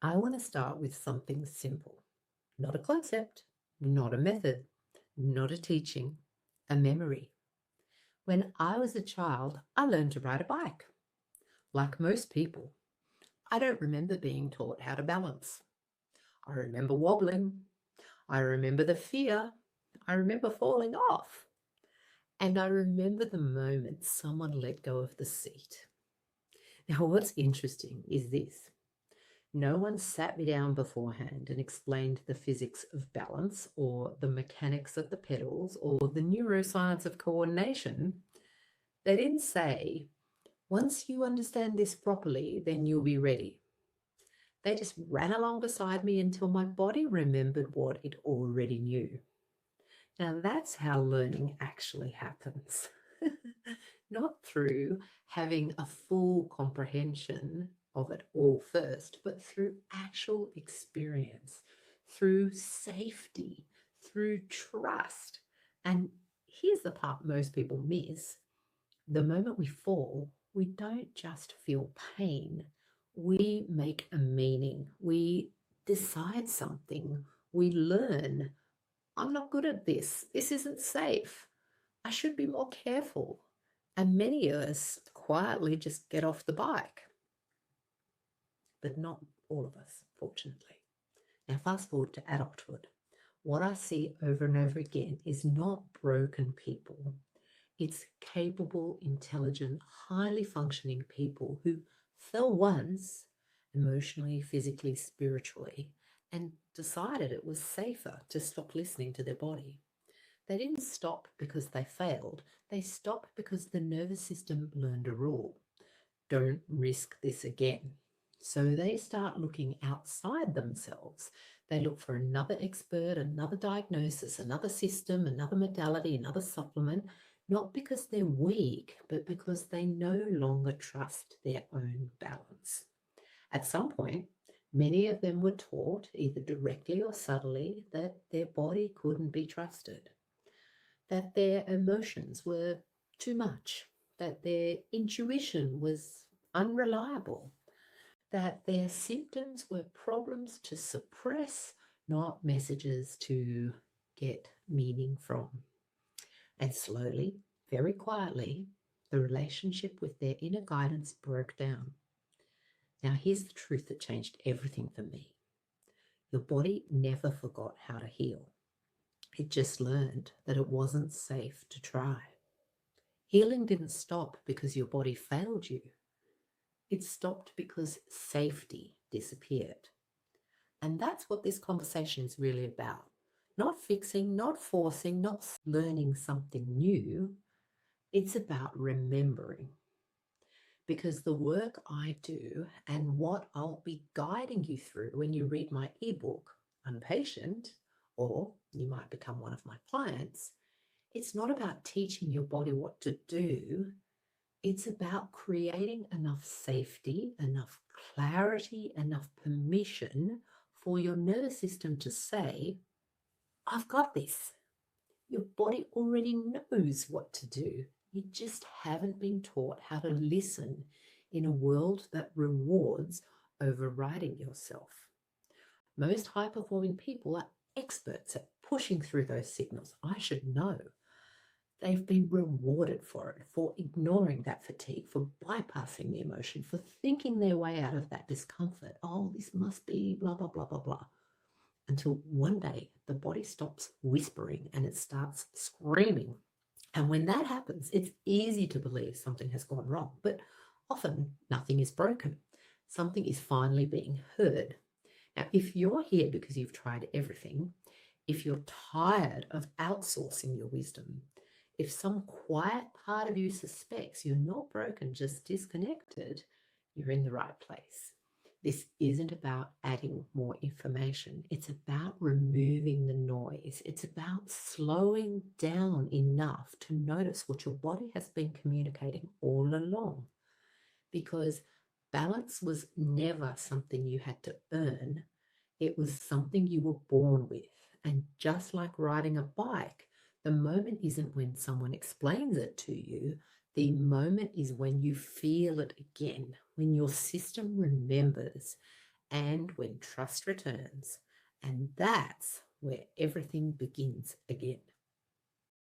I want to start with something simple, not a concept, not a method, not a teaching, a memory. When I was a child, I learned to ride a bike. Like most people, I don't remember being taught how to balance. I remember wobbling. I remember the fear. I remember falling off. And I remember the moment someone let go of the seat. Now, what's interesting is this. No one sat me down beforehand and explained the physics of balance or the mechanics of the pedals or the neuroscience of coordination. They didn't say, once you understand this properly, then you'll be ready. They just ran along beside me until my body remembered what it already knew. Now, that's how learning actually happens. Not through having a full comprehension of it all first, but through actual experience, through safety, through trust. And here's the part most people miss. The moment we fall, we don't just feel pain, we make a meaning, we decide something, we learn. I'm not good at this. This isn't safe. I should be more careful. And many of us quietly just get off the bike, but not all of us, fortunately. Now, fast forward to adulthood. What I see over and over again is not broken people. It's capable, intelligent, highly functioning people who fell once, emotionally, physically, spiritually, and decided it was safer to stop listening to their body. They didn't stop because they failed. They stopped because the nervous system learned a rule. Don't risk this again. So they start looking outside themselves. They look for another expert, another diagnosis, another system, another modality, another supplement, not because they're weak, but because they no longer trust their own balance. At some point, many of them were taught, either directly or subtly, that their body couldn't be trusted, that their emotions were too much, that their intuition was unreliable, that their symptoms were problems to suppress, not messages to get meaning from. And slowly, very quietly, the relationship with their inner guidance broke down. Now, here's the truth that changed everything for me. Your body never forgot how to heal. It just learned that it wasn't safe to try. Healing didn't stop because your body failed you. It stopped because safety disappeared. And that's what this conversation is really about. Not fixing, not forcing, not learning something new. It's about remembering. Because the work I do and what I'll be guiding you through when you read my ebook, Unpatient, or you might become one of my clients, it's not about teaching your body what to do. It's about creating enough safety, enough clarity, enough permission for your nervous system to say, I've got this. Your body already knows what to do. You just haven't been taught how to listen in a world that rewards overriding yourself. Most high performing people are experts at pushing through those signals. I should know. They've been rewarded for it, for ignoring that fatigue, for bypassing the emotion, for thinking their way out of that discomfort. Oh, this must be blah, blah, blah, blah, blah. Until one day the body stops whispering and it starts screaming. And when that happens, it's easy to believe something has gone wrong, but often nothing is broken. Something is finally being heard. Now, if you're here because you've tried everything, if you're tired of outsourcing your wisdom, if some quiet part of you suspects you're not broken, just disconnected, you're in the right place. This isn't about adding more information. It's about removing the noise. It's about slowing down enough to notice what your body has been communicating all along. Because balance was never something you had to earn. It was something you were born with. And just like riding a bike, the moment isn't when someone explains it to you. The moment is when you feel it again, when your system remembers and when trust returns. And that's where everything begins again.